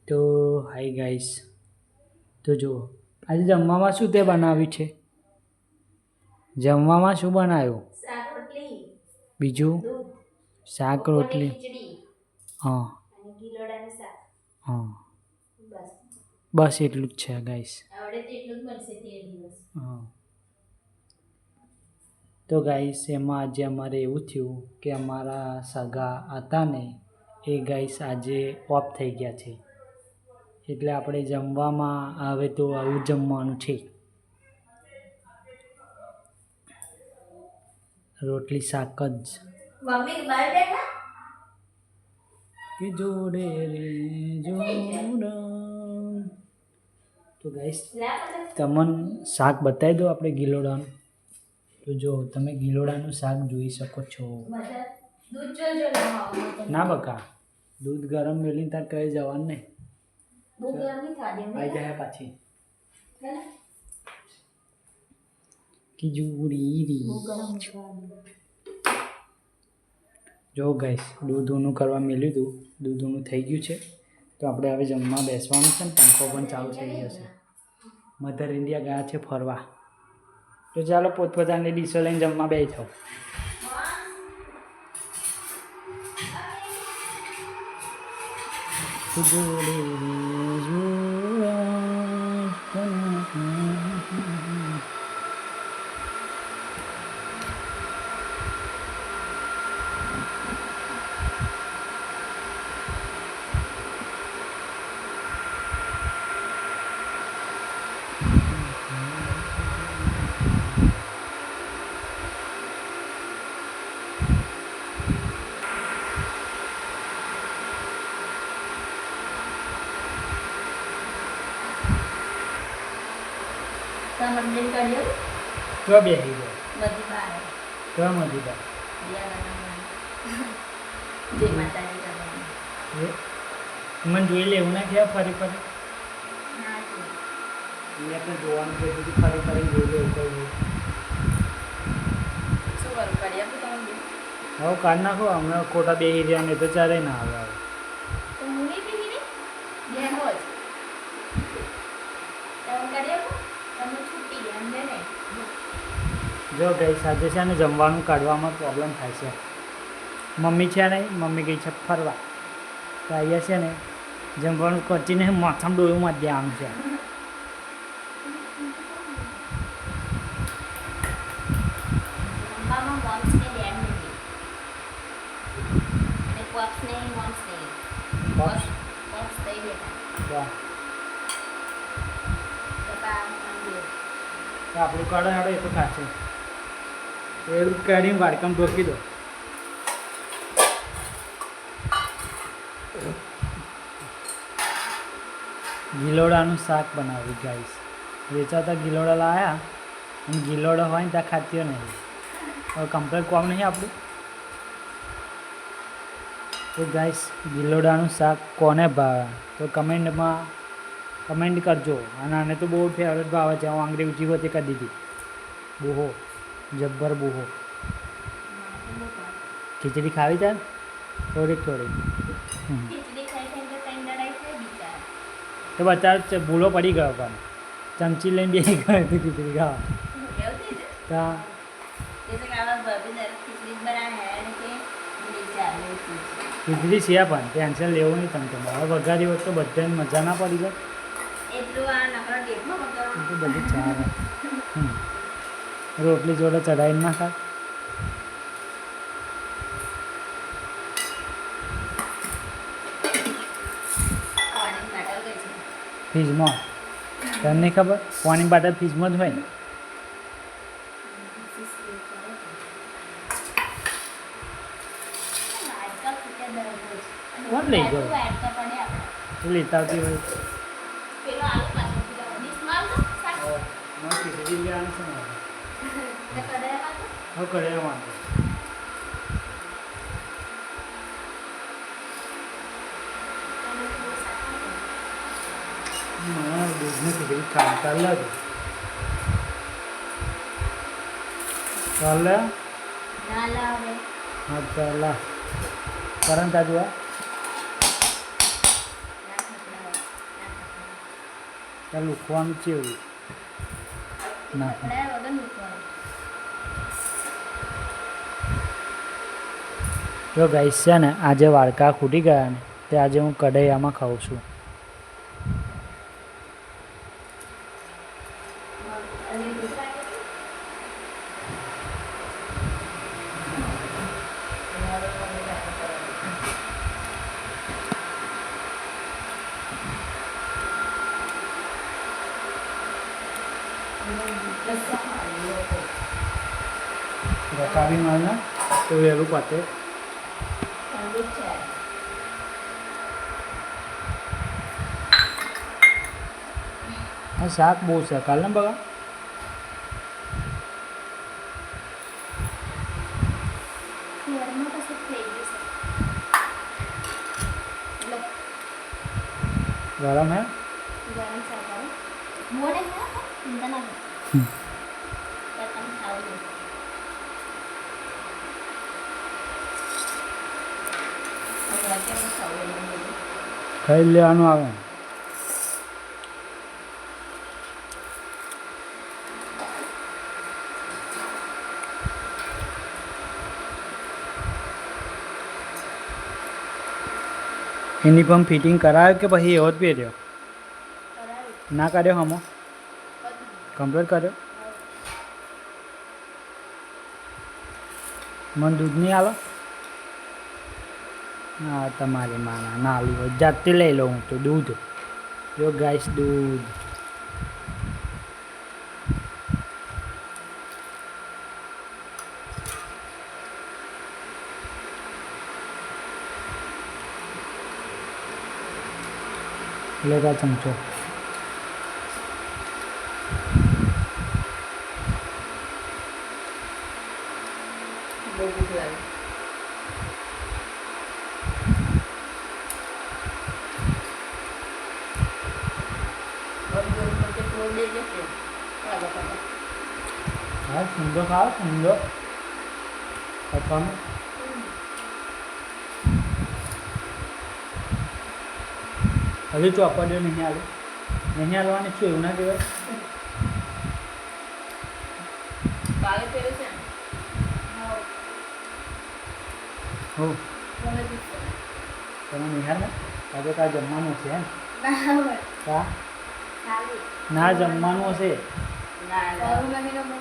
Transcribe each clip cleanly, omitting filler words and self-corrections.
તો hi guys, તો જુઓ આજે જમવામાં શું તે બનાવ્યું છે? જમવામાં શું બનાવ્યું? શાક રોટલી, બીજું દૂધ, શાક રોટલી, ખીચડી હા અને ગીલોડાનું શાક. હા બસ બસ એટલું જ છે ગાઈસ. આવડે તો એટલું જ બનશે તે દિવસ. હા તો ગાઈસ એમાં આજે અમારે એવું થયું કે અમારા સગા હતા ને એ ગાઈસ આજે ઓફ થઈ ગયા છે, એટલે આપણે જમવામાં હવે તો આવું જમવાનું છે. રોટલી શાક જ મમ્મી બહાર બેઠા કે જોડે રે જોડા. તો ગાઈસ તમને શાક બતાવી દો આપણે ગિલોડાનું. તો જો તમે ગિલોડાનું શાક જોઈ શકો છો. દૂધ જોજો ના બકા, દૂધ ગરમ મેલીને તાર કહી જવાનું નહીં. બહુ ગરમી થાડી આવી જાય પાછી હે ખીજુરી રી. બહુ ગરમ થાડી. જો ગાઈસ દૂધ ઊનું કરવા મેલ્યું હતું, દૂધ ઊનું થઈ ગયું છે. તો આપણે હવે જમવા બેસવાનું છે ને પંખો પણ ચાલુ થઈ ગયો છે. મધર ઇન્ડિયા ગયા છે ફરવા. તો ચાલો પોતપોતાની ડીશો લઈને જમવા બેસી જાઓ. મંદિર કર્યું તો બેસી ગયો બધી બહાર તો મળી જાય. જય માતાજી કરવાનું. મને જોઈ લે એવું ના કહેવાય ફરી ફરી. ના અહીંયા તો જોવાનું છે બધું ફરી ફરી જોઈ લે એવું કહ્યું. શું કરું કરી આપું તમને? હવે કાઢ નાખો, હમણાં ખોટા બે રહ્યા ને તો ચાલે ના આવે હવે. તો હું નહીં પીધી ને બે હોજ તમે કરી આપો. તમે છૂટી ગયા એમને ને જો ગઈ સાથે છે ને જમવાનું કાઢવામાં પ્રોબ્લેમ થાય છે. મમ્મી છે ને, મમ્મી ગઈ છે ફરવા, તો અહીંયા છે ને જમવાનું કરતીને માથામાં ડોળું માં દેવાનું છે. રમવામાં મોમ્સ ને ડેડ નથી અને પપ્સ ને મોમ્સ નહીં. પપ્સ થઈ બેટા પપ્પા મંદિર આપણું કાઢો હેડો એ તો ખાશે. એવું કાઢીને વાડકામાં ઢોકી દો. ગિલોડાનું શાક બનાવ્યું ગાઈસ. વેચાતા ગિલોડા લાવ્યા અને ગિલોડો હોય ને ત્યાં ખાતીઓ નહીં. હવે કમ્પ્લેટ કોમ નહીં આપણું. તો ગાઈસ ગિલોડાનું શાક કોને ભાવે તો કમેન્ટમાં કમેન્ટ કરજો. અને આને તો બહુ ફેવરેટ ભાવે છે. હું આંગળી ઊંચી હોતી કરી દીધી. બુહો જબ્બર બુહો. ખીચડી ખાવી તાર થોડીક થોડીક. ખીચડી ખાઈ ખાઈને તો ત્રણ લડાઈ થઈ બિચારા. તો બચાર ભૂલો પડી ગયો પણ ચમચી લઈને બેસી ગયો હતી ખીચડી ખાવા. એવું થઈ જાય ત્યાં એ તો આવા ભાભી દર ખીચડી જ બનાવે અને કે બિચારા એવું ખીચડી છે પણ ટેન્શન લેવું નહીં તમે તમારે. હવે વઘારી હોત તો બધાને મજા ના પડી જાય. એટલું આ નકરા ડેટમાં એ વગર તો બધી ચાલે. રોટલી જોડે ચડાવીને ના ખાય. પાણી મેટર ગઈ છે. ફ્રીજમાં તને નહીં ખબર? પાણી બાટલ ફ્રીજમાં જ હોય ને. વાટકા ફૂટ્યા દરરોજ અને કોણ લઈ ગયો? વાટકા પડે આપણે તું લેતા આવતી હોય. પેલો આલુ પાછો પેલો ડીશમાં આવતો શાક મને ખીચડી લેવાનું છે ને. ને કડાઈમાં આવતો હવે કરે વાંધો. અને બહુ શાક આવતું. મને દૂધની ખીચડી ખાતા લાગે. ચાલે ના લાવે હા ચાલ કરંટ આજુ ના ખકડાવે ત્યાં લૂખવાનું છે એવું ના કપડા વગર મૂકવાનું. જો ગાઈસ છે ને આજે વાડકા ખૂટી ગયા ને તે આજે હું કઢૈયામાં ખાઉં છું. અને ઢોસા રકાબી મારના તો વહેલું પાતે ઠંડુ છે. આ શાક બહુ છે કાલ ને બગા ઘરમાં કશું થઈ ગયું છે. એટલે ગરમ હે ગરમ શાક આવે. મોડે ખાઓ, ચિંતા ના કરો. ત્યારે તમે ખાવ છો. હમણાં કેમ ખાવું એમ બધું? ખાઈ લેવાનું આવે યુનિફોર્મ ફિટિંગ કરાવ્યો કે પછી એવો જ પહેર્યો કરાવી. ના કર્યો હમો બધું. કમ્પ્લીટ કર્યો મને દૂધ નહીં આલો હા તમારી માના ના આલી હોય જાતે લઈ લઉં હું તો દૂધ જો ગાઈસ દૂધ લેતા ચમચો બહુ ભૂખ લાગે. બધું વચ્ચે થોડું દે જશે. ચાલો ચાલો. હા સુંદર ખાવ સુંદર અથવા હજી ચોપડીઓ નહીં આલે નહીં હાલવાની શું એવું ના કહેવાય કાલે પહેરે છે ને? હો ગમે તે છે. તમે નિહાર ને આજે કાં જમવાનું છે એમ ના હોય. કા ખાલી. ના જમવાનું હશે ના ના. ઘરું નહીં રમો.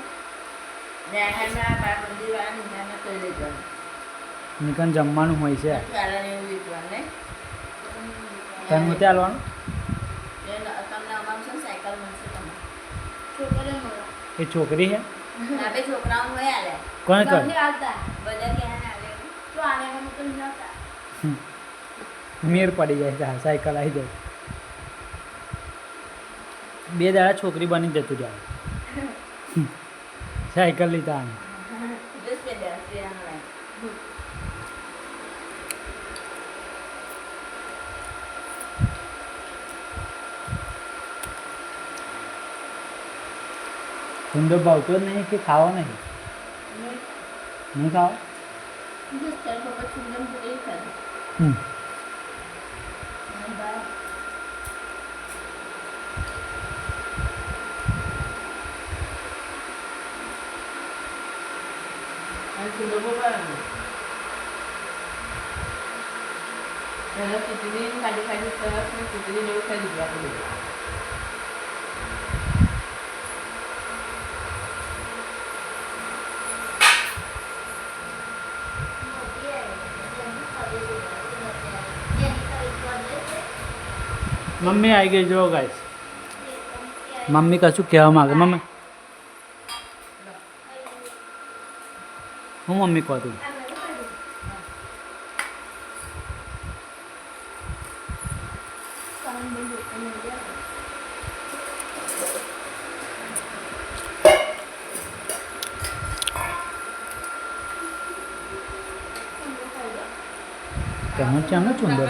ના બાર મંદિર વાળા નિહાળને કહી દેવાનું. નીકન જમવાનું હોય છે ચાલાને એવું વેચવાનું ને. તમે હું ત્યાં હાલવાનું તમને અમારું છે ને સાયકલ મળશે તમને. છોકરીઓ મળે. એ છોકરી છે આપણે છોકરાઓ હોય આલે. કોણ કર બધા ક્યાં આલે. તો આને અમે તો નહીં આવતા. મેર પડી જાય છે સાયકલ આવી જાય બે દાડા છોકરી બની જતું જાય સાયકલ લીધા આને Just pedestrian line. ધંધો ભાવતો જ નહીં કે ખાવો નહીં નહીં ખાવો Just tell Papa children to eat her. Hmm Bye. Ang sundo mo ba? Kalau titinin kali-kali terus, titinin dulu kali berapa dulu? Mummy આવી ગઈ જો ગાઈસ મમ્મી કશું કહેવા માંગે મમ્મી હું મમ્મી કહું તું તમે ચાલો ચુંદર